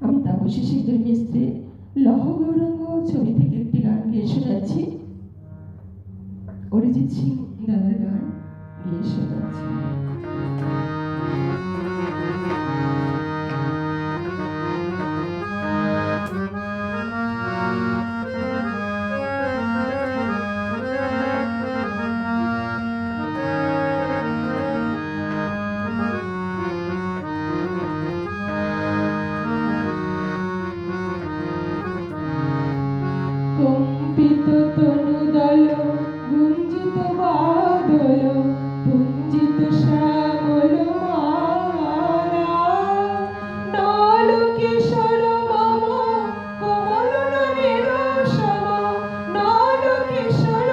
আমি তাপসী সিংহের মিস্ত্রি লহ গৌরাঙ্গ ছবি থেকে একটি গান গেয়ে শোনাচ্ছি। অরিজিৎ সিং দাদার গান গেয়ে শোনাচ্ছি। কম্পিত তনুদল গুঞ্জিত বাদল পুঞ্জিত শ্যামল মালা নল কিশোর মম কোমল ননীর সম নল কিশোর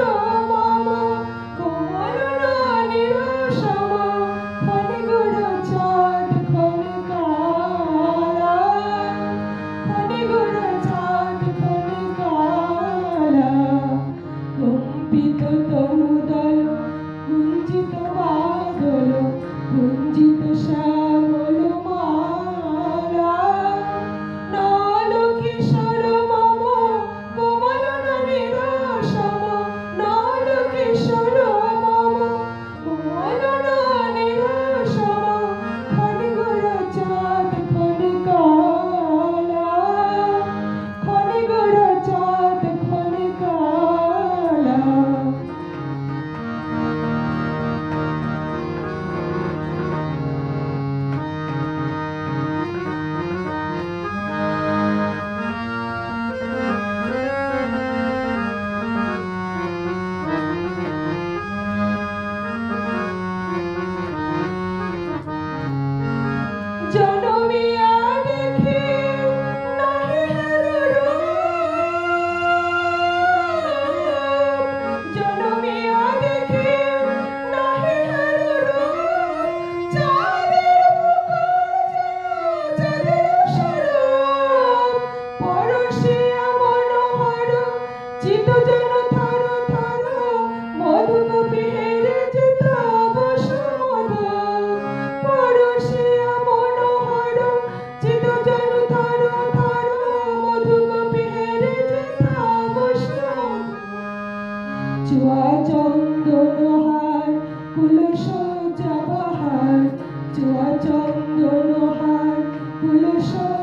মম কোমল ননীর সম খনি গুড় চাঁদ খনি কালা খনি গুড় চাঁদ খনি কালা কম্পিত তনুদল গুঞ্জিত বাদল গুঞ্জিত শ্যামল মালা নল কিশোর মম কোমল ননীর সম নল কিশোর মম কোমল ননীর সম খনি গুড় চাঁদ খনি কালা খনি গুড় চাঁদ খনি কালা। জনমিয়া দেখি নাহি হের রূপ জনমিয়া দেখি নাহি হের রূপ চাঁদের মুখর যেন চাঁদের স্বরূপ পরশিয়া মনোহর চিত যেন থর থর মধুকপি হেরে যেত বসু মধু পরশিয়া মনোহর চিত যেন থর থর মধুকপি হেরে যেত বসু চুয়া চন্দন হার কুলসজ্জা বাহার চুয়া চন্দন হার কুলসজ্জা